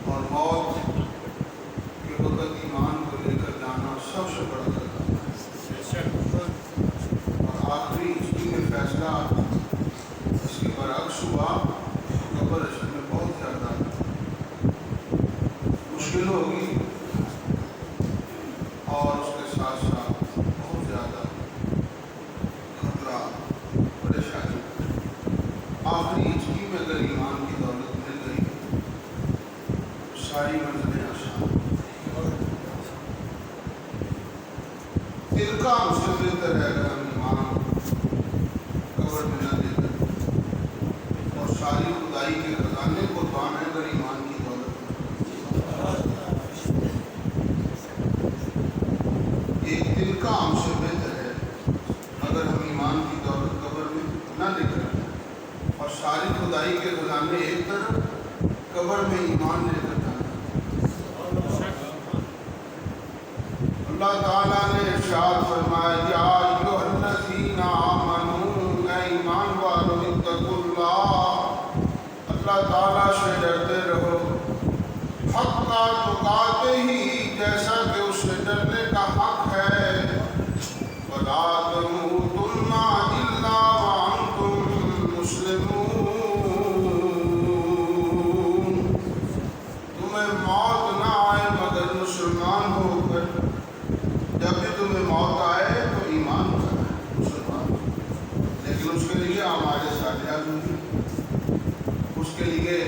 اور موت کے وقت ایمان کو لے کر مشکل ہوگی اور اس کے ساتھ ساتھ بہت زیادہ خطرہ پریشانی. آخری ہچکی میں اگر ایمان کی دولت مل گئی تو ساری منزلیں آسان. دل کا ہم سے بہتر ہے اگر ہم ایمان قبر میں نہ دے کر اور ساری خدائی کے خزانے کو پانا اگر ایمان کی دولت. ایک دل کا ہم سے بہتر ہے اگر ہم ایمان کی دولت قبر میں نہ لے کر اور ساری خدائی کے خزانے ایک طرف قبر میں ایمان لے کر جانا. اللہ تعالیٰ نے ارشاد فرمایا یا ایھا الذین آمنوا اے ایمان والو اتقوا اللہ. اللہ تعالیٰ سے ڈرتے رہو حق تقاتے ہی جیسا کہ اس سے ڈرنے کا حق ہے. ولا تموتن الا وانتم مسلمون. تمہیں موت نہ آئے مگر مسلمان ہو کر. جب بھی تمہیں موت آئے تو ایمان کرنا ہے مسلمان. لیکن اس کے لیے ہمارے صالحہ ضروری ہے, اس کے لیے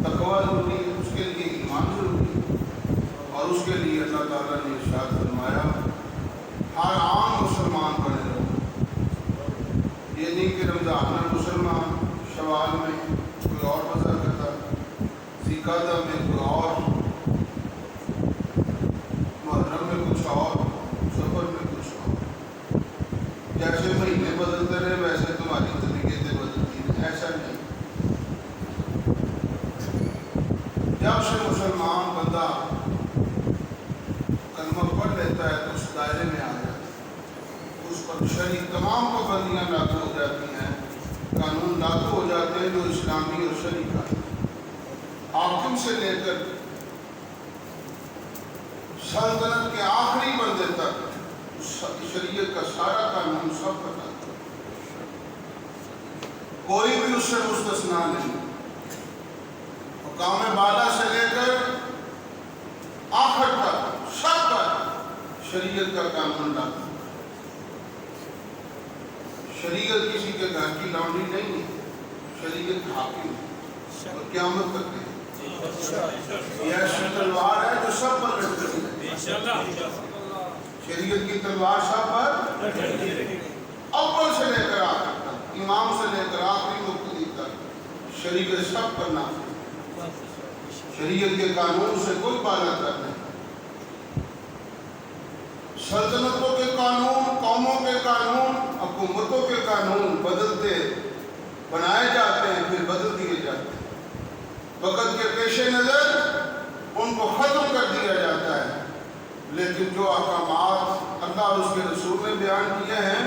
تقویٰ ضروری ہے, اس کے لیے ایمان ضروری ہے. اور اس کے لیے اللہ تعالیٰ نے ارشاد فرمایا ہر عام مسلمان بنے رہو. یہ نہیں کہ رمضان میں مسلمان, شوال میں کوئی اور مزہ کرتا, ذوالقعدہ میں کوئی اور, محرم میں کچھ اور, سفر میں کچھ اور. جیسے مہینے بدلتے رہے ویسے تمہاری طریقے بدلتی ہیں, ایسا نہیں. جب سے مسلمان بندہ کلمہ پڑھ لیتا ہے تو اس دائرے میں آ جاتا ہے, اس پر شرعی تمام پابندیاں لاگو ہو جاتی ہیں, قانون لاگو ہو جاتے ہیں جو اسلامی اور شرعی کا حاکم سے لے کر سلطنت کے آخری بندے تک شریعت کا سارا قانون سب پتہ, کوئی بھی اس سے مستثنا نہیں. حکام بالا سے لے کر آخر تک سب پر شریعت کا قانون لاگو. شریعت کسی کے گھر کی لونڈی نہیں ہے, شریعت حاکم ہے اور قیامت تک ہے. یہ ایسی تلوار ہے جو سب پر لٹکتی ہے. شریعت کی تلوار سب پر اول سے لے کر آخر تک, امام سے لے کر آخری مقتدی تک شریعت سب پر نافذ. شریعت کے قانون سے کوئی بالا تر نہیں. سلطنتوں کے قانون, قوموں کے قانون, حکومتوں کے قانون بدلتے بنائے جاتے ہیں پھر بدل دیے جاتے ہیں. وقت کے پیش نظر ان کو ختم کر دیا جاتا ہے, لیکن جو احکامات اللہ اور اس کے رسول نے بیان کیے ہیں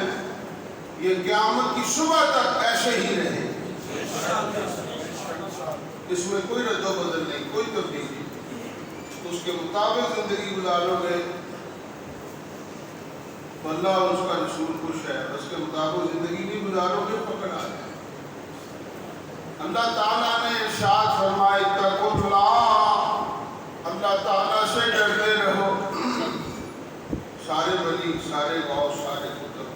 یہ قیامت کی صبح تک ایسے ہی رہے. اس میں کوئی رد و بدل نہیں, کوئی تبدیلی. اس کے مطابق زندگی گزارو گے تو اللہ اور اس کا رسول خوش ہے, اس کے مطابق زندگی نہیں گزارو گے پکڑ آ جائے. اللہ تعالیٰ نے ارشاد فرمایا اتقوا اللہ. اللہ تعالیٰ سے ڈرتے رہو. سارے ولی, سارے غوث, سارے قطب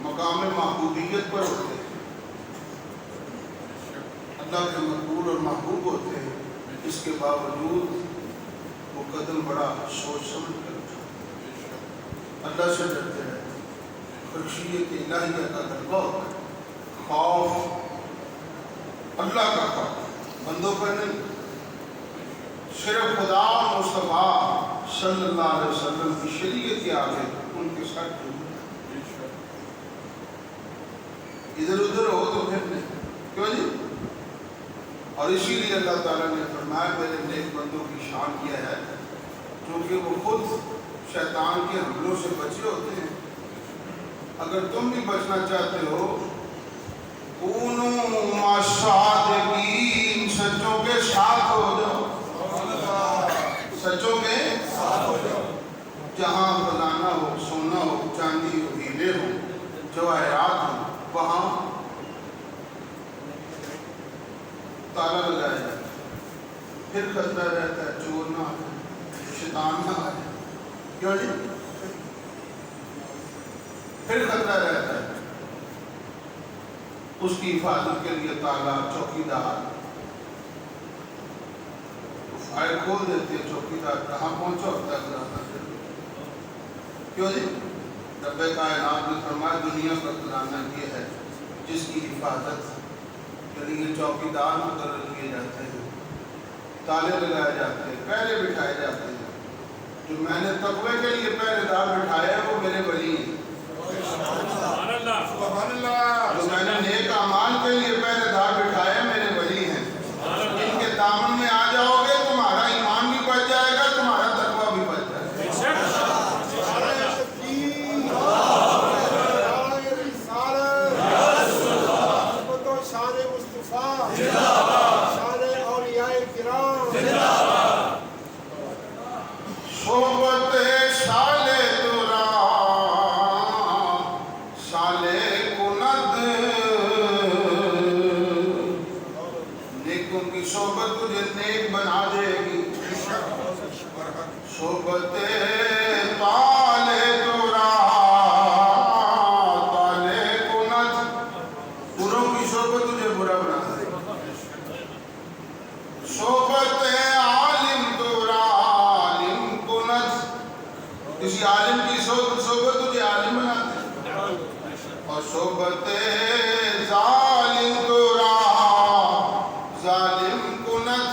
مقام محبوبیت پر ہوتے ہیں, اللہ کے مقبول اور محبوب ہوتے ہیں. اس کے باوجود وہ قدم بڑا سوچ سمجھ کر اٹھاتے. اللہ سے ڈرتے رہے. خشیت الہیہ کا غلبہ ہوتا ہے, خوف اللہ کا خوف, بندوں پر نہیں. صرف خدا مصطفیٰ صلی اللہ علیہ وسلم کی شریعت کے آگے ان کے ساتھ ادھر ادھر ہو تو پھر نہیں. کیوں جی؟ اور اسی لیے اللہ تعالیٰ نے فرمایا میرے نیک بندوں کی شان کیا ہے کیونکہ وہ خود شیطان کے حملوں سے بچے ہوتے ہیں. اگر تم بھی بچنا چاہتے ہو کونوا مع الصادقین, سچوں کے ساتھ ہو جاؤ, سچوں کے ساتھ ہو جاؤ. جہاں خزانہ ہو, سونا ہو, چاندی ہو, ہیرے ہو, جواہرات ہو, وہاں تالا لگایا جائے. پھر خطرہ رہتا ہے چور نہ آ جائے، شیطان نہ آ جائے، کیوں جی؟ پھر خطرہ رہتا ہے، اس کی حفاظت کے لیے تالا، چوکیدار فائل کھول دیتے ہیں، چوکیدار کہاں پہنچا ہوتا ہے خزانہ، کیوں جی؟ رب کائنات نے فرمایا دنیا کا خزانہ یہ ہے جس کی حفاظت کے لیے چوکیدار مقرر کیے جاتے ہیں، تالے لگائے جاتے ہیں، پہرے بٹھائے جاتے ہیں۔ جو میں نے تقوی کے لیے پہرے دار بٹھائے ہیں وہ میرے ولی ہیں، جو میں نے نیک اعمال کے لیے پہرے دار بٹھائے ہیں میرے ولی ہیں۔ ان کے دامن میں آ جاؤ گے تمہارا ایمان بھی بچ جائے گا، تمہارا تقوی بھی بچ جائے گا۔ صحبت سالے ترا سالے کند، نیکوں کی صحبت تجھے نیک بنا دے گی۔ صحبت تالے ترا تالے کند، بروں کی صحبت تجھے برا بنا دے گی۔ صحبت عالم ترا عالم کند، کسی عالم کی صحبت تجھے عالم بنا دے، اور صحبت ظالم ترا ظالم کند،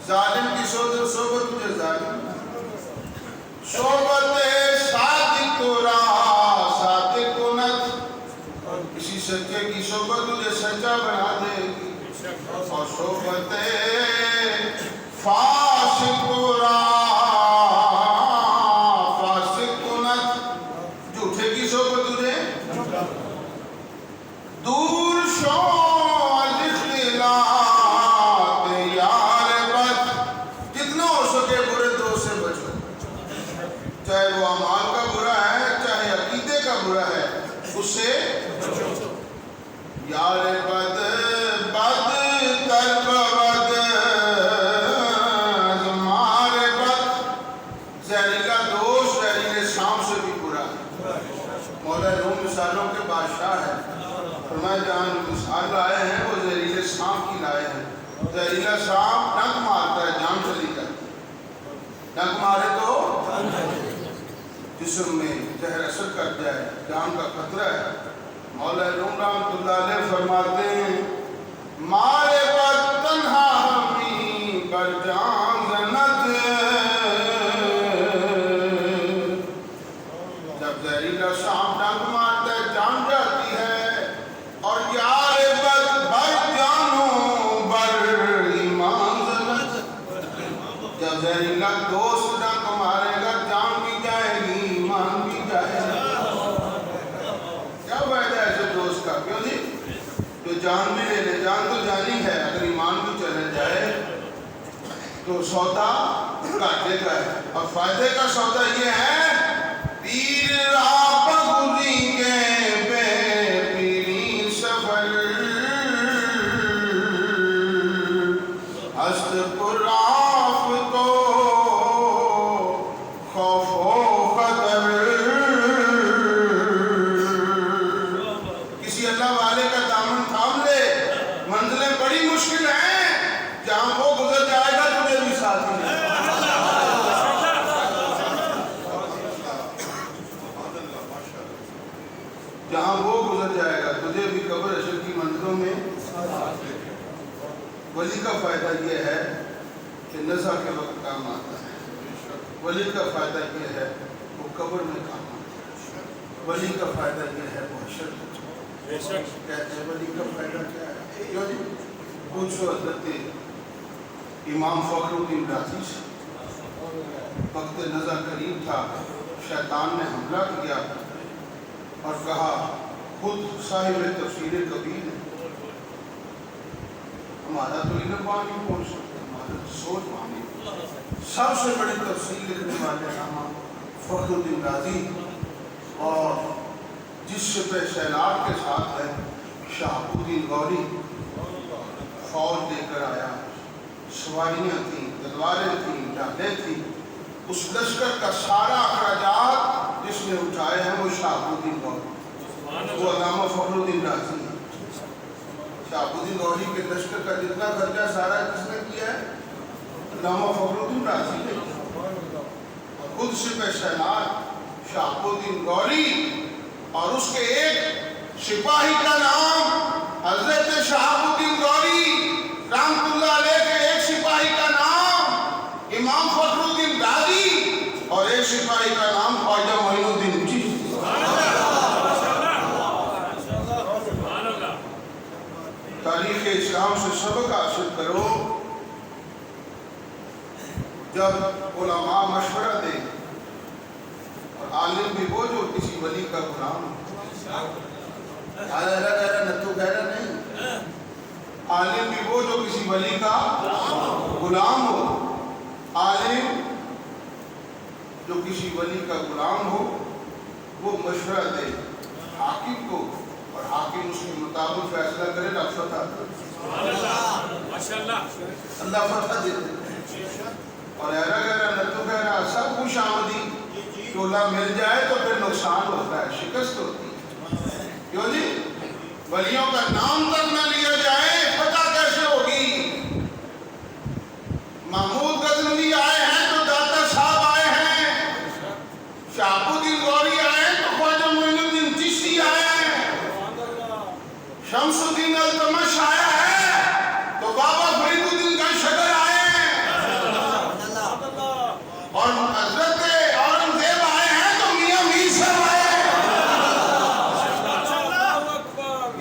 ظالم کی صحبت تجھے ظالم بنا دے۔ صحبت صادق ترا صادق کند، کسی سچے کی صحبت تجھے سچا بنا دے گی، اور صحبت فاسق ترا فاسق کند، جھوٹے کی صحبت تجھے دور شو الاختلاط یار بد، جتنا ہو سکے برے دوست سے بچو، چاہے وہ اعمال کا برا ہے چاہے عقیدے کا برا ہے، اس سے یار بد بد تر بد مار بد، زہریلا دوست زہریلے سانپ سے بھی برا ہے۔ مولا روم مثالوں کے بادشاہ ہے، فرمایا جہاں مثال لائے ہیں وہ زہریلے سانپ کی لائے ہیں۔ زہریلا سانپ ڈنک مارتا ہے جان چلی جاتی، ڈنک مارے تو جسم میں زہر اثر کر جائے، جان کا خطرہ ہے۔ مولا روم رحمۃ اللہ علیہ فرماتے ہیں مارے بد تنہا ہمی بر جان زند، جب زہریلا سانپ ڈنک مارتا ہے جان جاتی ہے، اور یار بد بر جانوں بر ایمان زند، جب زہریلا دوست ڈنک مارے گا جان بھی جائے گی ایمان بھی جائے گا۔ کیا فائدہ ہے ایسے دوست کا، کیوں جی؟ جو جان بھی لے لے، جان تو جانی ہے، اگر ایمان بھی چلے جائے تو سودا گھاٹے کا ہے۔ اور فائدے کا سودا یہ ہے پیر راہ پگلی کے بے پیری سفر، ہست پراف تو خوف و خطر، کسی اللہ والے کا دامن تھام لے، منزلیں بڑی مشکل ہیں، جہاں وہ گزر جائے گا تجھے بھی ساتھ ہی لے۔ جہاں وہ گزر جائے گا تجھے بھی قبر اشر کی منزلوں میں۔ ولی کا فائدہ یہ ہے کہ نزا کے وقت کام آتا ہے، ولی کا فائدہ یہ ہے وہ قبر میں کام آتا ہے، ولی کا فائدہ یہ ہے وہ حشر میں۔ کہتے ہیں ولی کا فائدہ کیا ہے، کیوں جی؟ پوچھو حضرت امام فخر الدین رازی سے، وقت نزا قریب تھا، شیطان نے حملہ کیا اور کہا خود صاحب تفسیر کبیر ہے، ہمارا تو علم وہاں نہیں پہنچ سکتا، ہمارا سوچ وہاں نہیں۔ سب سے بڑی تفسیر لکھنے والے امام فخر الدین رازی، اور جس شبہ سیلاب کے ساتھ ہے شہاب الدین غوری، فوج لے کر آیا، سواریاں تھیں، تلواریں تھیں، ڈالیں تھیں. اس لشکر کا سارا اخراجات جس نے اٹھائے ہیں وہ شہاب الدین گوہری، وہ علامہ فخر الدین رازی ہے. شہاب الدین گوہری کے لشکر کا جتنا خرچہ سارا کس نے کیا ہے؟ علامہ فخر الدین رازی نے. اور خود سپہ سالار شہاب الدین گوہری اور اس کے ایک سپاہی کا نام حضرت شہاب الدین گوہری رحمۃ اللہ علیہ کے ایک سپاہی کا نام امام فخر الدین رازی اور ایک سپاہی کا نام خواجہ معین الدین چشتی. تاریخ اسلام سے سبق حاصل کرو. جب علماء مشورہ دیں اور عالم بھی وہ جو کسی ولی کا غلام ہو، نتو گہرا نہیں، عالم بھی وہ جو کسی ولی کا غلام ہو، عالم جو کسی ولی کا غلام ہو وہ مشورہ دے حاکم کو اور حاکم اس کے مطابق فیصلہ کرے. اللہ فتح دے دے. اور ایرا گہرا نتو گہرا سب کچھ آمدی ٹولہ مل جائے تو پھر نقصان ہوتا ہے، شکست ہوتی ہے. کیوں جی؟ ولیوں کا نام تک نہ لیا جائے فتح کیسے ہوگی؟ محمود غزنوی آئے ہیں تو داتا صاحب آئے ہیں، شہاب الدین گوہری آئے ہیں تو خواجہ معین الدین چشتی آئے ہیں، شمس الدین التمش آیا ہے تو بابا فرید الدین کا شکر آئے ہیں، اور حضرت اورنگزیب آئے ہیں تو میاں میر صاحب آئے ہیں.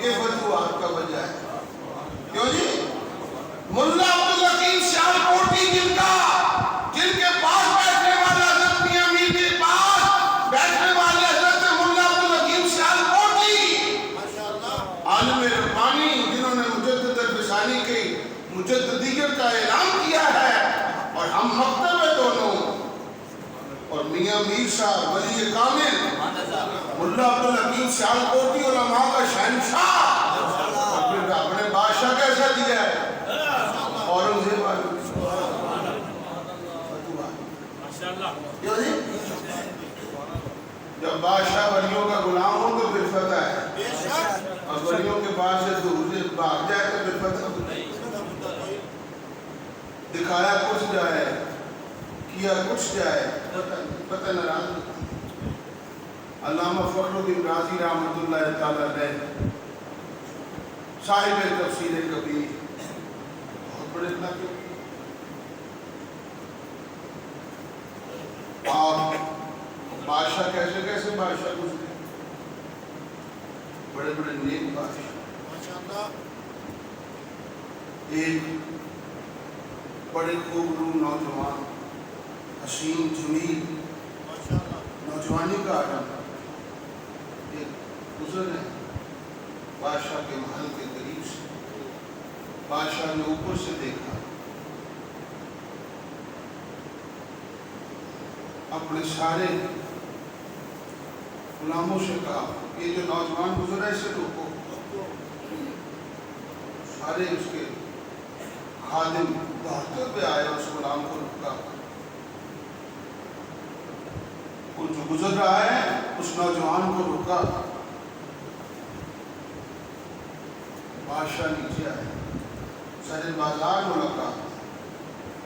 یہ فتوحات کا وجہ ہے. کیوں جی؟ ملا عبدالحکیم سیالکوٹی جن کے پاس بیٹھنے والا حضرت میاں میر کے پاس بیٹھنے والے حضرت ملا عبدالحکیم سیالکوٹی عالم ربانی جنہوں نے مجدد الفسانی کی مجددیت کا اعلان کیا ہے، اور ہم مکتب ہیں دونوں. اور میاں میر صاحب ولی کامل ملا عبدالحکیم سیالکوٹی علماء کا شہنشاہ، اور پھر اپنے بادشاہ کیسا دیا ہے؟ اورنگزیب جب بادشاہ ولیوں کا غلام ہو تو پھر فتح ہے، اور ولیوں کے پاس سے دور بھاگ جائے تو پھر فتح نہیں. دکھایا کچھ جائے، کیا کچھ جائے، فتح ناراض ہوتی. علامہ فخر الدین رازی رحمۃ اللہ تعالیٰ علیہ صاحب تفسیر کبیر، بہت بڑے ناقد. آپ بادشاہ کیسے کیسے بادشاہ گزرے، بڑے بڑے نیک بادشاہ. ایک بڑے خوبرو نوجوان، حسین جمیل، نوجوانی کا آدم ایک گزر ہے بادشاہ کے محل کے قریب سے. بادشاہ نے اوپر سے دیکھا، اپنے سارے غلاموں سے کہا یہ جو نوجوان گزر ہے اسے روکو. سارے اس کے خادم بہتر پہ آئے، اس غلام کو روکا. وہ جو گزر رہا ہے اس نوجوان کو روکا. بادشاہ نیچے آئے، سر بازار ملاقات.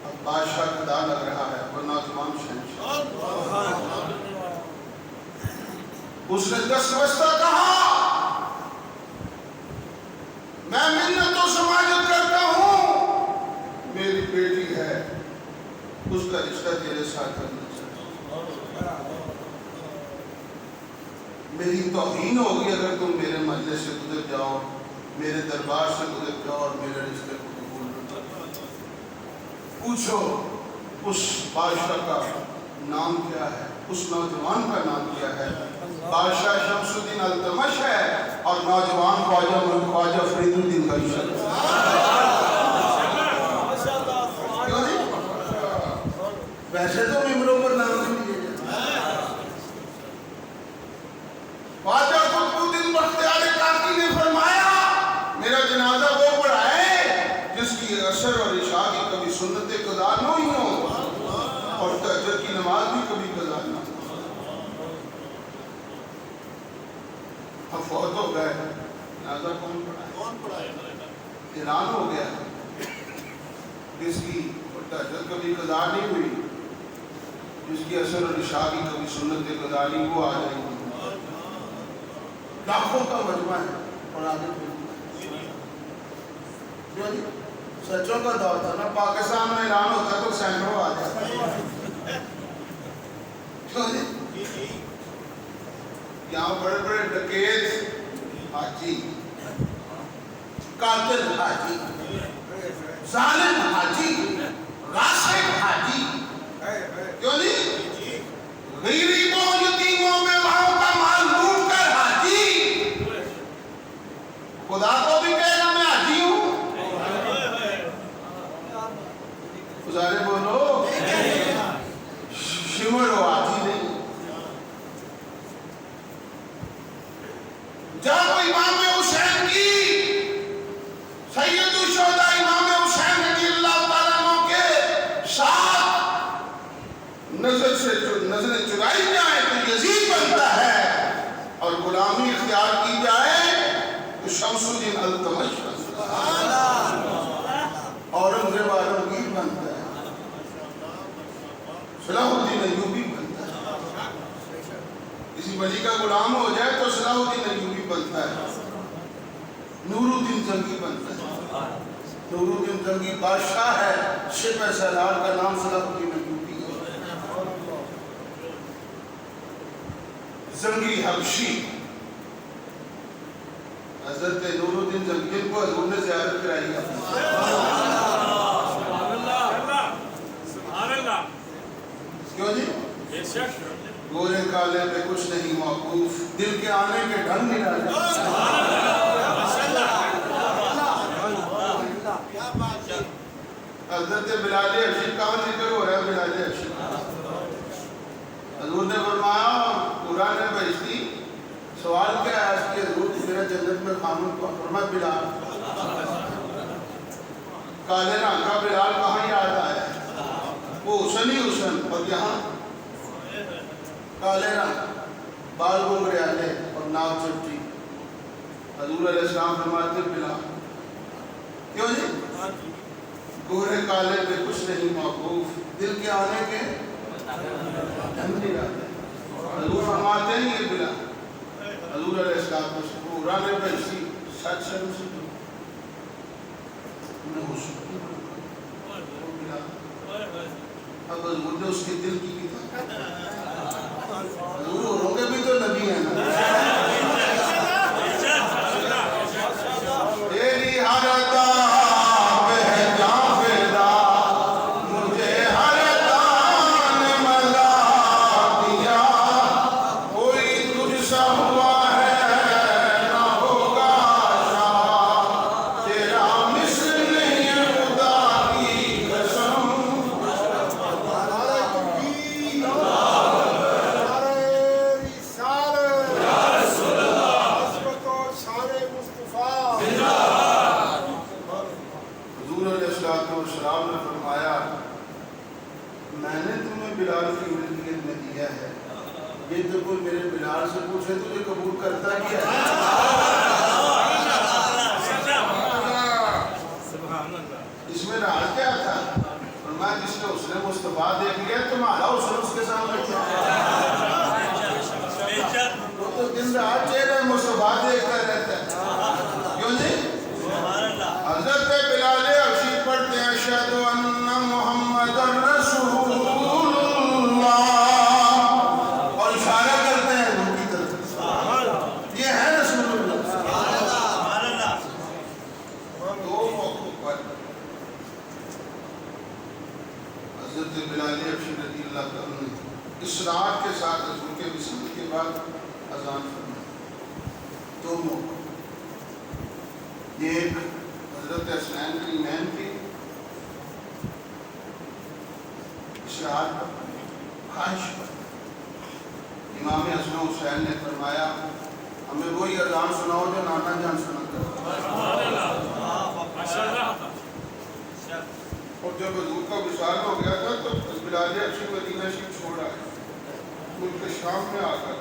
اب بادشاہ کا دا لگ رہا ہے، وہ نوجوان شہنشاہ. اس نے دس بستہ کہا میں منت و سماجت کرتا ہوں، میری بیٹی ہے، اس کا رشتہ تیرے ساتھ کرنا چاہتا ہوں. میری توہین ہوگی اگر تم میرے محلے سے گزر جاؤ، میرے دربار سے گزر جاؤ اور میرے رشتے کو قبول نہ کرو. پوچھو اس بادشاہ کا نام کیا ہے، اس نوجوان کا نام کیا ہے. بادشاہ شمس الدین التمش ہے اور نوجوان خواجہ فرید الدین کا شخص. ویسے تو ممبروں پر نام نہیں لیے جاتے. خواجہ قطب الدین بختیار کاکی نے فرمایا میرا جنازہ وہ پڑھائے جس کی اثر اور عشاء کی کبھی کبھی سنت قضا نہ ہوئی ہوں اور تہجد کی نماز بھی کبھی قضا نہ ہو. ہم فوت ہو گئے جنازہ کون پڑھائے؟ اعلان ہو گیا جس کی تہجد کبھی قضا نہیں ہوئی، جس کی عصر اور عشاء کی کبھی سنت قضا نہیں، وہ آ جائیں گے. لاکھوں کا مجمع ہے اور آگے جو جی سچوں کا دور تھا نا، پاکستان میں اعلان ہوتا تو سینکڑوں آ جاتا. کیوں جی یہاں بڑے بڑے ڈکیت حاجی، قاتل حاجی، ظالم حاجی، غاصب حاجی، کیوں جی غریبوں یتیموں بیواؤں کا مال لوٹ کر حاجی، خدا کو بھی کہے گا میں حاجی ہوں. گزارے بولو شمر و حاجی نہیں. جب امام حسین کی سید الشہداء امام حسین رضی اللہ تعالیٰ عنہ کے ساتھ نظریں چرائی جائے تو یزید بنتا ہے، اور غلامی اختیار کی جائے تو شمس الدین التمش بنتا ہے، اورنگزیب عالمگیر بنتا ہے، صلاح الدین ایوبی بنتا ہے. کسی ولی کا غلام ہو جائے تو صلاح الدین ایوبی بنتا ہے، نور الدین زنگی بنتا ہے. نور الدین زنگی بادشاہ ہے، شبہ سالار کا نام صلاح الدین ایوبی ہے. زنگی حبشی، حضرت نور الدین زنگی کو حضور نے زیارت کرائی ہے. کیوں جی گورے کالے پہ کچھ نہیں موقوف، دل کے آنے کے ڈھنگ نہیں رہا. حضرت بلال حبشی کا ذکر ہو رہا ہے. بلال حبشی حضور نے فرمایا قرآن بہشتی سوال کیا ہے اس کے حضور میرا جنت میں خامن کو فرمایا بلال. کالے رنگ کا بلال کہاں یاد آیا؟ وہ حسن ہی حسن، اور یہاں کالے رنگ، بال گھنگریالے اور ناک چپٹی. حضور علیہ السلام فرماتے بلال. کیوں جی گورے کالے پہ کچھ نہیں موقوف، دل کے آنے کے ڈھنگ نہیں رہتے. حضور فرماتے ہیں یہ بلال. حضور علیہ السلام قرآن بہشتی سچ سے اب حضور نے اس کے دل کی کتاب، حضور ہوں گے بھی تو نبی ہیں نا. تیری ہر عطا پہ جاں فدا، مجھے ہر عطا نے ملا دیا، کوئی تجھ سا ہوا ہے نہ ہوگا شاہ، تیرا مثل نہیں ہے خدا کی قسم. السلام نے فرمایا میں نے تمہیں بلال کی ولدیت میں دیا ہے، یہ تو کوئی میرے بلال سے پوچھے تجھے قبول کرتا کیا ہے؟ اس میں راز کیا تھا؟ فرمایا جس نے اس نے مصطفیٰ دیکھ لیا تمہارا حسن اس کے سامنے کیا ہے؟ وہ تو دن رات چہرے مصطفیٰ دیکھتا رہتا ہے. کیوں جی حضرت بلال حبشی پڑھتے ہیں اشہد ان محمد رسول اللہ اور اشارہ کرتے ہیں ان کی طرف، یہ ہے رسول اللہ. دو موقعوں پر حضرت بلال حبشی رضی اللہ تعالیٰ نے اسرار کے ساتھ حضور کے وصال کے بعد اذان فرمائی. دو موقع، ایک حضرت حسین کی مین کی اشراعت پر خواہش پر امام حسن حسین نے فرمایا ہمیں وہی اذان سناؤ جو نانا جان سناتا ہے. اور جب حضور کا وصال ہو گیا تھا تو بلال حبشی مدینہ شریف چھوڑ آئے، ملک شام میں آ کر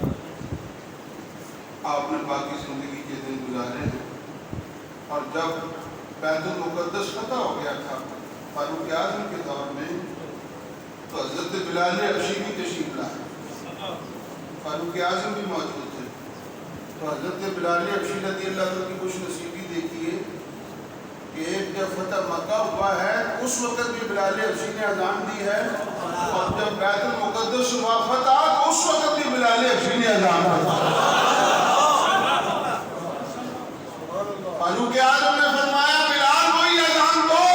آپ نے باقی زندگی کے دن گزارے ہیں۔ اور جب بیت المقدس فتح ہو گیا تھا فاروق اعظم کے دور میں، تو حضرت بلال حبشی بھی تشریف لائے، فاروق اعظم بھی موجود تھے۔ تو حضرت بلال حبشی رضی اللہ عنہ کی خوش نصیبی دیکھیے کہ ایک جب فتح مکہ ہوا ہے اس وقت بھی بلال حبشی نے اذان دی ہے، اور جب بیت المقدس ہوا فتح تو اس وقت بھی بلال حبشی نے اذان دی۔ فاروق اعظم نے فرمایا بلال وہی اذان دو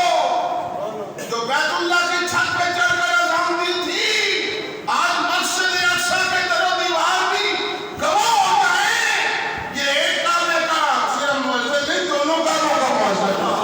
جو بیت اللہ کی چھت پہ چڑھ کر اذان دی تھی، آج مسجد اقصی کے طرف دیوار بھی گواہ ہوتا ہے یہ ایک کعبے کا صرف مسجد نہیں، دونوں کعبوں کا مسجد ہے۔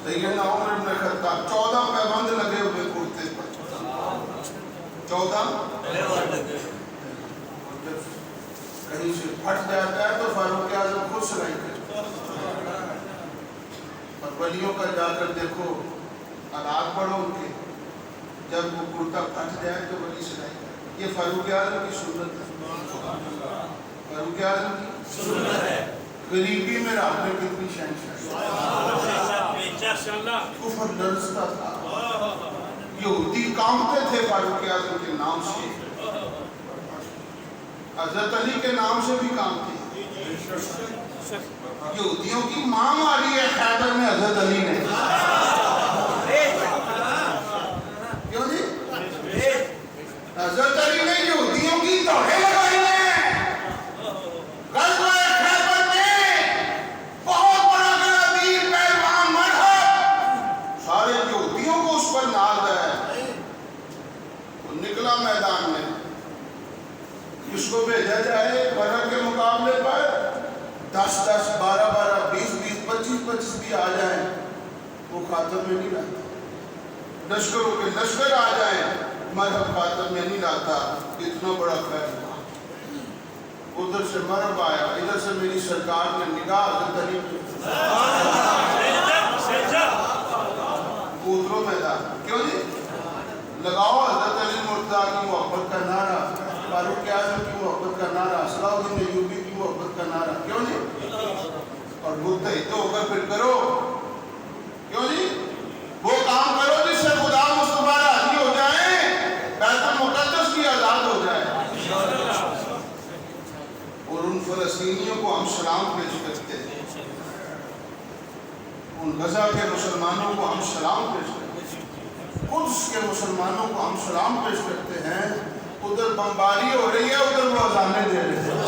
سیدنا عمر بن خطاب 14 پیبند لگے ہوئے کرتے پر، 14 جب کہیں سے پھٹ جاتا ہے تو فاروق اعظم خود سلائی کرتے، اور ولیوں کا جا کر دیکھو حالات پڑھو ان کے، جب وہ کرتا پھٹ جائے تو ولی سلائی کرتے۔ یہ فاروق اعظم کی سنت ہے، فاروق اعظم کی سنت ہے۔ غریبی میں آپ نے کتنی شہنشاہی، کفر لرزتا تھا، یہودی کامتے تھے فاروق اعظم کے نام سے، حضرت علی کے نام سے بھی کامتے، یہودیوں کی ماں ماری ہے خیبر میں حضرت علی نے، کیوں جی؟ حضرت علی نے یہودیوں کی دوڑے لگائی ہیں۔ غزوہ خیبر میں بہت بڑا غدیر پہلوان مرحب سارے یہودیوں کو اس پر ناز ہے، وہ نکلا میدان میں، اس کو بھیجا جائے برر کے مقابلے پر 10-10 12-12 20-20 25-25 بھی آ جائیں، وہ خاتم میں نہیں لاتا، لشکروں کے لشکر آ جائیں مرحب خاتم میں نہیں لاتا، اتنا بڑا خیر ہوا۔ ادھر سے مرحب آیا، ادھر سے میری سرکار نے نگاہ حضرت علی کودرو میدان، کیوں جی؟ لگاؤ حضرت علی مرتضیٰ کی محبت کا نعرہ، فاروق اعظم کی محبت کا نعرہ، صلاح الدین ایوبی کی محبت کا نعرہ، کیوں جی؟ اور متحد ہو کر پھر کرو، کیوں جی؟ وہ کام کرو جس سے خدا مصطفیٰ راضی ہو جائیں، بیت المقدس بھی آزاد ہو جائے۔ اور ان فلسطینیوں کو ہم سلام پیش کرتے ہیں، ان غزہ کے مسلمانوں کو ہم سلام پیش کرتے ہیں، قدس کے مسلمانوں کو ہم سلام پیش کرتے ہیں، ادھر بمباری ہو رہی ہے ادھر وہ اذانیں دے رہے ہیں،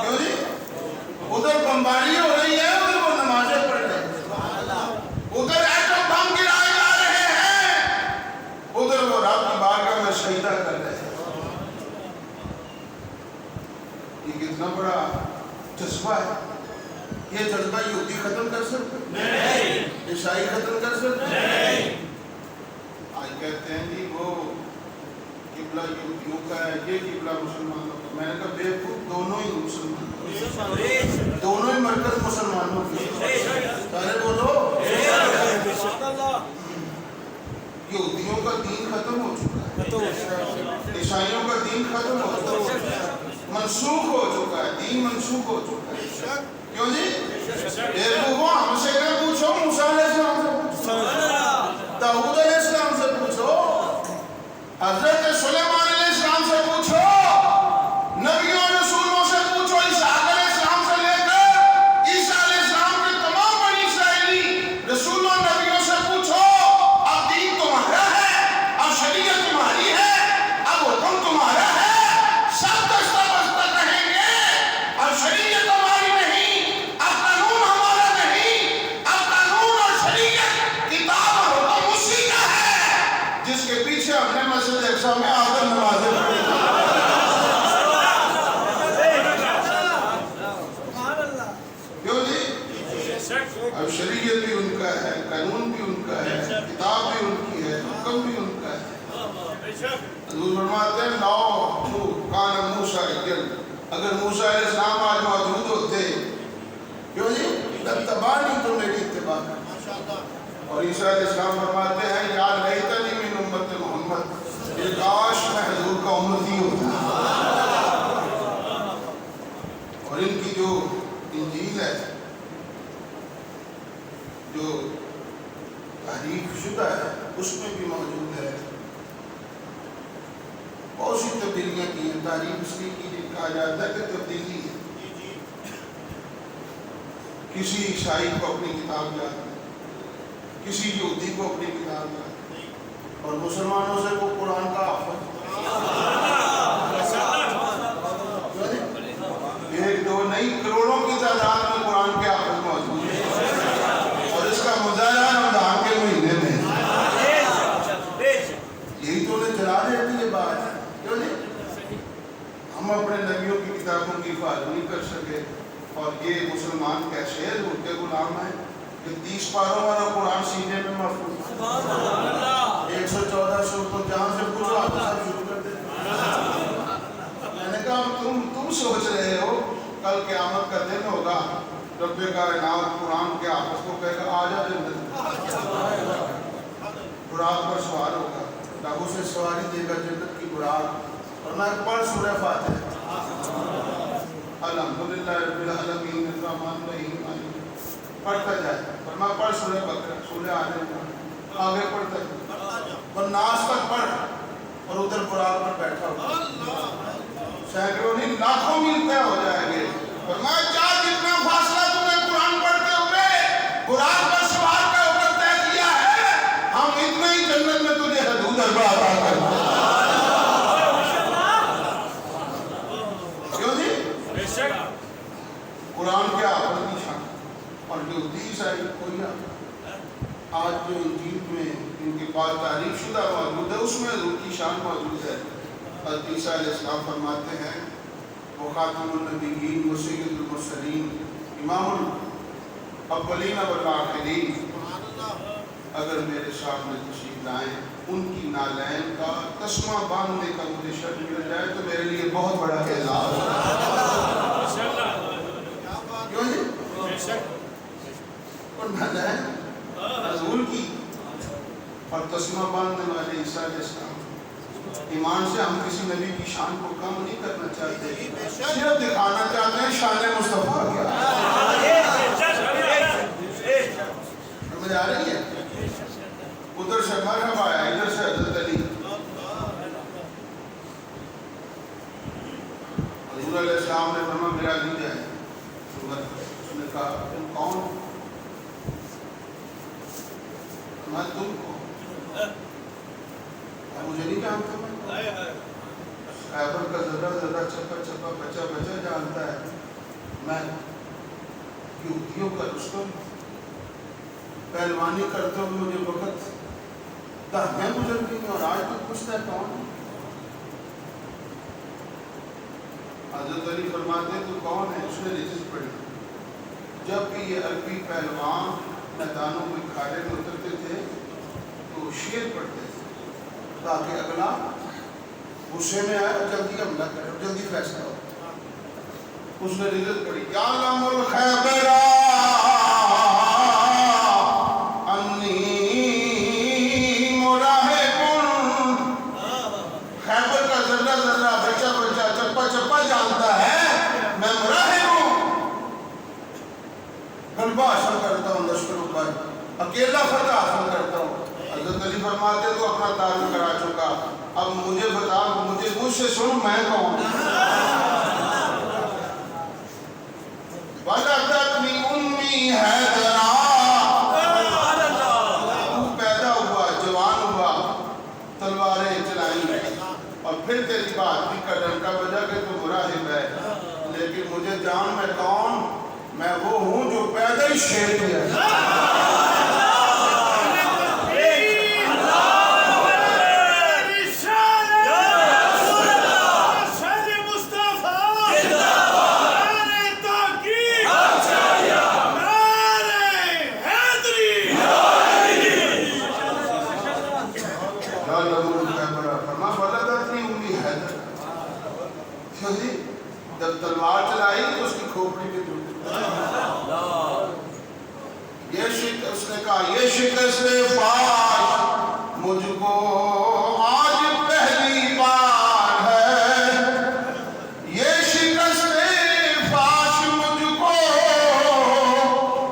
کیوں جی؟ ادھر بمباری ہو رہی ہے ادھر وہ نمازیں پڑھ رہے ہیں، ادھر ایٹم بم گرائے جا رہے ہیں ادھر وہ رب کی بارگاہ میں سجدہ کر رہے ہیں۔ یہ کتنا بڑا جذبہ ہے، یہ جذبہ یہودی ختم کر سکتے نہیں، عیسائی ختم کر سکتے نہیں۔ آج کہتے ہیں جی وہ قبلہ یہودیوں کا ہے، یہ قبلہ مسلمانوں کا، میں نے کہا بے خود دونوں ہی مسلمان، دونوں ہی مرکز مسلمانوں کے، سارے بولو یہودیوں کا دین ختم ہو چکا ہے، عیسائیوں کا دین ختم ہو چکا ہے، منسوخ ہو چکا ہے، دین منسوخ ہو چکا ہے، کیوں جی؟ وہ ہم سے نہ پوچھو، موسیٰ علیہ السلام سے پوچھو، داؤد علیہ السلام سے پوچھو، حضرت سلیمان علیہ السلام سے پوچھو، نبیوں اور رسولوں سے پوچھو، اسحاق علیہ السلام سے لے کر عیسیٰ علیہ السلام کے تمام بنی اسرائیلی رسولوں نبیوں سے پوچھو، اب دین تمہارا ہے، اب شریعت تمہاری ہے، اب حکم تمہارا ہے، سب دستہ بستہ کہیں گے اب شریعت ہماری نہیں، اب قانون ہمارا نہیں، مسجد اقصی میں آ کر نمازیں پڑھی. کیوں جی؟ اب شریعت بھی ان کا ہے، قانون بھی ان کا ہے، کتاب بھی ان کی ہے، حکم بھی ان کا ہے. حضور فرماتے ہیں لاؤ کان موسیٰ اجل، اگر موسیٰ علیہ السلام آج موجود ہوتے کیوں جی لتبعنی، تو میری اتباع کرنا. اور عیسیٰ علیہ السلام فرماتے ہیں یا لیتنی من امت محمد، یہ کاش میں حضور کا امتی ہوتا. اور ان کی جو انجیل ہے جو تحریف شدہ ہے اس میں بھی موجود ہے. بہت سی تبدیلیاں کی ہیں. تحریف اس لیے کی کہا جاتا ہے کہ تبدیلی ہے. کسی عیسائی کو اپنی کتاب یاد ہے، کسی یہودی کو اپنی کتاب یاد ہے، اور مسلمانوں سے وہ قرآن کا حافظ. ایک دو نہیں، کروڑوں کی تعداد میں قرآن کے حافظ موجود ہیں، اور اس کا مظاہرہ رمضان کے مہینے میں. یہی تو انہیں چلا دیتی ہے بات. کیوں نہیں؟ ہم اپنے نبیوں کی کتابوں کی حفاظت نہیں کر سکے، اور یہ مسلمان کیسے ہیں ان کے غلام ہیں کہ 30 پاروں والا قرآن سینے میں محفوظ ہے. 114 سورتوں جہاں سے پوچھو آپ سب شروع کر دیں. میں نے کہا تم سوچ رہے ہو کل قیامت کا دن ہوگا، رب کائنات قرآن کے حافظ کو کہے گا آ جا جنت، براق پر سوار ہوگا، ڈاکو سے سواری دے گا جنت کی براق، اور میں پڑھ سورہ فاتحہ الحمدللہ رب العالمین الرحمن الرحیم پڑھتا جائے. اور میں پڑھ سورہ بقرہ، سورہ آل عمران، آگے پڑھتا جائے، اور ناس تک پڑھ، اور ادھر براق پر بیٹھا ہوگا. سینکڑوں نہیں لاکھوں میل طے ہو جائیں گے. اور میں چاہ جتنا فاصلہ تم نے قرآن پڑھتے ہوئے قرآن پر سوار کا اوپر طے کیا ہے، ہم اتنے ہی جنت میں تجھے حدود اربع عطا کریں گے. کیوں جی؟ قرآن کے حافظ کی شان. اور جو 30 عیسائی کوئی آج جو انجیل میں ان کے پاس تعریف شدہ موجود ہے اس میں حضور کی شان موجود ہے. حضرت عیسیٰ علیہ السلام فرماتے ہیں وہ خاتم النبیین و سید المرسلین امام الاولین والآخرین، اگر میرے سامنے تشریف لائیں ان کی نالین کا تسمہ باندھنے کا مجھے شرف مل جائے تو میرے لیے بہت بڑا اعزاز ہے. کیوں جی؟ اور نالین حضور کی اور تسمہ باندھنے والے عیسیٰ علیہ السلام. ایمان سے ہم کسی نبی کی شان کو کم نہیں کرنا چاہتے، صرف دکھانا چاہتے ہیں شان مصطفیٰ کیا. سمجھ آ رہی ہے؟ ادھر سے مرحبا ہے، ادھر سے حضرت علی. حضور علیہ السلام نے فرمایا میرا علی جائے. اس نے کہا تم کون ہو؟ میں تم کو مجھے نہیں جانتا. خیبر کا ذرہ ذرہ چپا چپا بچا بچا جانتا ہے. میں یہودیوں کا رستم، پہلوانی کرتے ہوئے مجھے وقت دہنے گزر گئی اور آج تو پوچھتا ہے کون. حضرت علی فرماتے تو کون ہے؟ اس نے رجز پڑھی. جب بھی یہ عربی پہلوان میدانوں میں کھاڑے میں اترتے تھے تو شعر پڑھتے تھے تاکہ اگلا غصے میں آئے اور جلدی حملہ کرے اور جلدی فیصلہ ہو. اس نے رجز پڑھی یا لم الخیبر انی مراہب. خیبر کا ذرہ ذرہ بچہ بچہ چپا چپا جانتا ہے میں مراہب ہوں. غلبہ حاصل کرتا ہوں لشکروں پر، اکیلا فتح حاصل کرتا ہوں. حضرت علی فرماتے تو اپنا تعارف کرا چکا، اب مجھے بتا، مجھ سے سن میں کون. وَلَدَتْنِي أُمِّي حَیدَرَا، تو پیدا ہوا، جوان ہوا، تلواریں چلائیں، اور پھر تیری بات بھی کا ڈنکا بجا کہ تو مراہب ہے. لیکن مجھے جان میں کون؟ میں وہ ہوں جو پیدا ہی شیر کیا ہے. کہا یہ شکست فاش مجھ کو آج پہلی بار ہے، یہ شکست فاش مجھ کو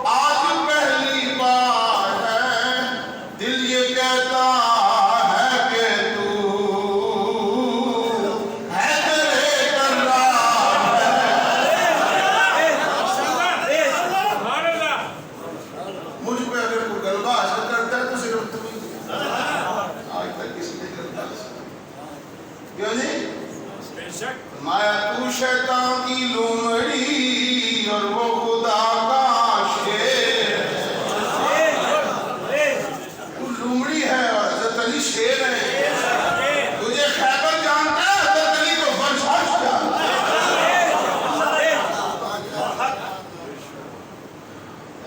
آج پہلی بار ہے، دل یہ کہتا ہے کہ تو ہے تیرے کرار ہے۔ مجھ پہ اگر کوئی غلبہ حاصل کرتا ہے تو صرف تو ہی آج تک کسی نے غلبہ حاصل کیوں نہیں؟ فرمایا تو شیطان کی لومڑی اور وہ خدا کا شیر، تو لومڑی ہے اور حضرت علی شیر ہے، تجھے خیبر جانتا ہے، حضرت علی کو فرشاش جانتا ہے،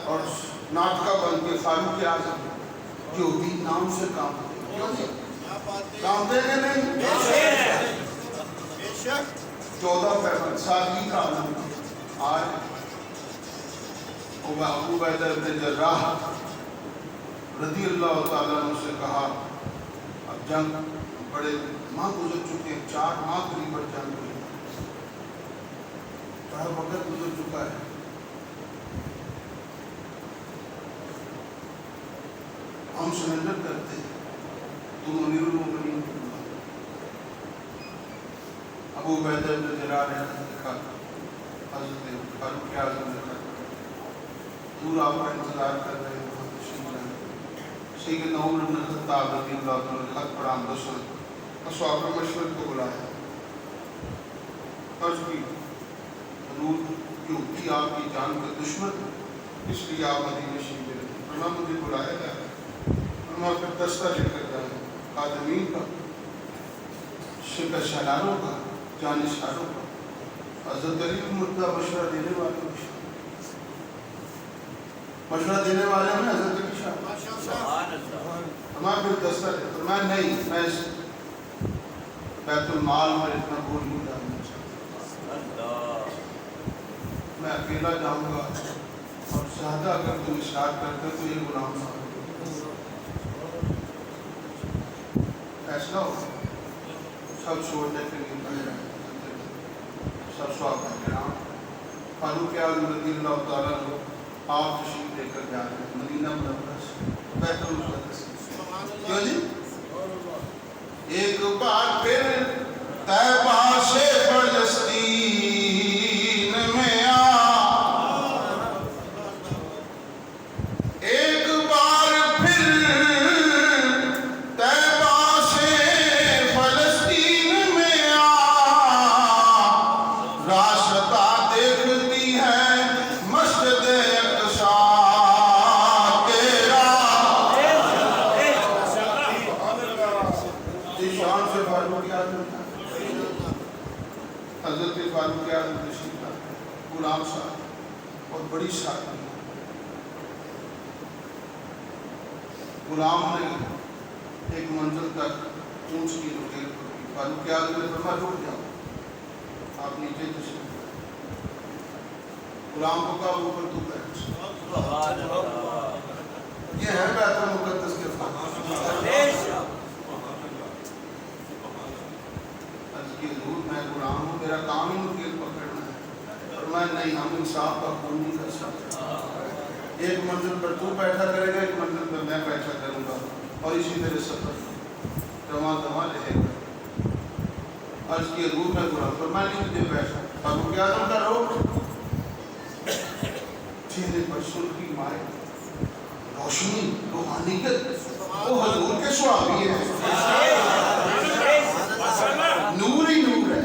اور ناطقہ بن کے فاروق اعظم جو بھی نام سے کام کیوں نہیں؟ کام دے گے نہیں؟ 14 پیغمبر سادگی کا عالم آج ابو عبیدہ بن جراح رضی اللہ تعالیٰ عنہ سے کہا اب جنگ بڑے ماہ گزر چکے ہیں، 4 ماہ قریب جنگ ہوئی، بڑا وقت گزر چکا ہے، ہم سرنڈر کرتے ہیں، تم امیر المومنین ابو عبیدہ بن جراح نے کہا حضرت فاروق اعظم نے کہا دور آپ کا انتظار کر رہے ہیں، وہاں تشریف لائیں۔ سیدنا عمر بن خطاب رضی اللہ عنہ نے خط پڑھا رسول اصحاب مشورے کو بلایا، عرض کی حضور یہودی آپ کی جان کا دشمن ہے، اس لیے آپ مدینہ شریف میں رہتے، فرمایا مجھے بلایا گیا، فرمایا پھر دستہ لے کر جائیں، خادمین کا، شکر شالاروں کا، جانشاروں کا، حضرت علی مردہ مشورہ دینے والے مشورہ دینے والے میں حضرت علی شاہ، فرمایا پھر دستہ لے، فرمایا نہیں میں اس بیت المال میں اتنا بول نہیں ڈالنا چاہتا، میں اکیلا جاؤں گا اور زیادہ اگر تم اشارت کرتے تو یہ غلام صاحب فیصلہ ہو سب چھوڑنے کے لیے پڑے رہے، سب صحابہ کرام فاروق اعظم رضی اللہ تعالیٰ عنہ آپ تشریف لے کر جا رہے ہیں مدینہ منورہ سے بیت المقدس، کیوں جی؟ ایک بار پھر طیبہ سے فلسطین میں ایک بار پھر طیبہ سے فلسطین میں راستہ دیکھتی ہے مسجد اقصی تیرا، اس شان سے فاروق اعظم حضرت فاروق اعظم تشریف لائے، غلام صاحب اور بڑی سادگی، غلام نے ایک منزل تک اونچ کی نکیل پکڑی، فاروق اعظم نے فرمایا رک جاؤ، آپ نیچے تشریف لائے، غلام کو کہا اوپر تو بیٹھ، یہ ہے بیت المقدس کے فاتح، عرض کی حضور میں غلام ہوں، میرا کام ہی نکیل پکڑنا ہے، اور میں نہیں، ہم انصاف کا خون نہیں کر سکتے، ایک منزل پر تو بیٹھا کرے گا، ایک منزل پر میں بیٹھا کروں گا، اور اسی طرح سفر رواں دواں رہے گا۔ عرض کی حضور میں غلام، فرمایا نہیں مجھے بیٹھا، فاروق اعظم کا روک چہرے پر سرخی مائے، روشنی، روحانیت، وہ حضور کے صحابی ہیں، نور ہی نور ہے،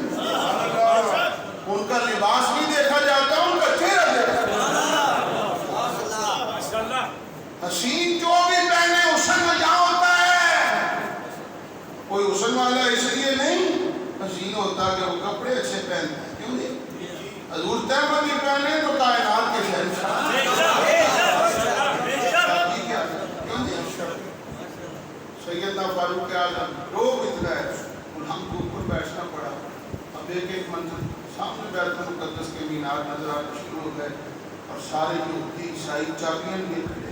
ان کا لباس نہیں دیکھا جاتا، ان کا چہرہ دیکھا جاتا، حسین جو بھی پہنے حسن میں جہاں ہوتا ہے، کوئی حسن والا اس لیے نہیں حسین ہوتا کہ وہ کپڑے اچھے پہنتا ہے، کیوں نہیں؟ حضور تہمتی پہنے تو کائنات کے شہنشاہ، سیدنا فاروق اعظم روک اتنا ہے، ہم کو اوپر بیٹھنا پڑا، اب ایک ایک منزل سامنے بیت المقدس کے مینار نظر آنا شروع ہو گئے، اور سارے یہودی عیسائی چابیاں لیے کھڑے،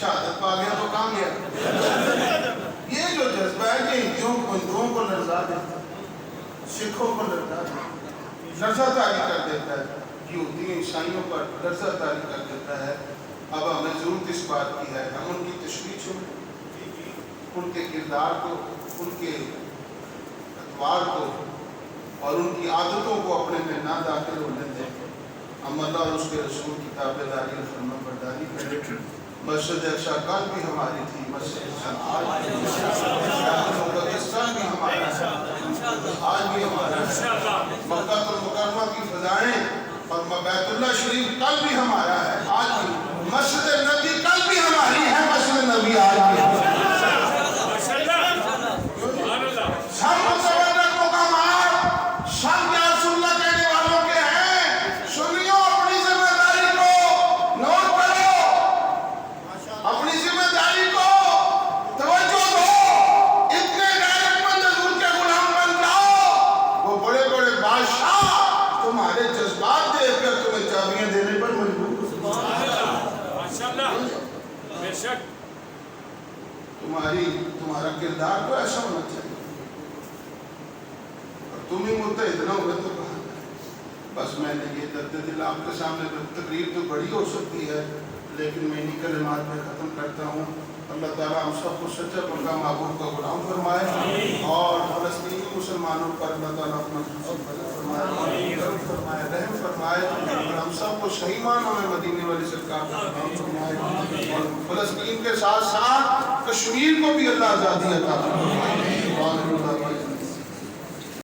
شہادت پا گیا تو کام گیا. یہ جو جذبہ ہے کہ ہندوؤں کو لرزا دیتا ہے, سکھوں کو لرزہ طاری کر دیتا ہے, یہودی عیسائیوں پر لرزہ طاری کر دیتا ہے. اب ہمیں ضرورت اس بات کی ہے ہم ان کی تشریح چھوڑیں, ان کے کردار کو, ان کے اطوار کو اور ان کی عادتوں کو اپنے میں نہ داخل ہونے دیں. ہم اللہ اور اس کے رسول کی تابعداری اور فرما برداری کریں. مسجد اقصی کل بھی ہماری تھی, مسجد آج بھی ہمارا ہے, آج بھی ہمارا ہے. مکہ المکرمہ کی فضائیں اور بیت اللہ شریف کل بھی ہمارا ہے, آج بھی. مسجد نبی کل بھی ہماری ہے, مسجد نبی آج بھی ہے. سب متبرک مقامات سب یا رسول اللہ کہنے والوں کے ہیں. سنیو, اپنی ذمہ داری کو نوٹ کرو, اپنی ذمہ داری کو توجہ دو. اتنے غیرت مند حضور کے غلام بن جاؤ, وہ بڑے بڑے بادشاہ تمہارے جذبات دیکھ کر تمہیں چابیاں دینے پر مجبور. تمہارا کردار تو ایسا ہونا چاہیے. اور تم ہی متحد نہ ہوئے تو کہاں. بس میں نے یہ درد دل آپ کے سامنے, تقریر تو بڑی ہو سکتی ہے لیکن میں انہی کلمات میں ختم کرتا ہوں. اللہ تعالیٰ ہم سب کو سچا پکا محبوب کا غلام فرمائے اور فلسطینی مسلمانوں پر اللہ تعالیٰ اپنا فضل فرمائے, کرم فرمائے, رحم فرمائے اور ہم سب کو صحیح معنوں میں مدینے والی سرکار کا غلام فرمائے. اور فلسطین کے ساتھ ساتھ کشمیر کو بھی اللہ آزادی عطا فرمائے.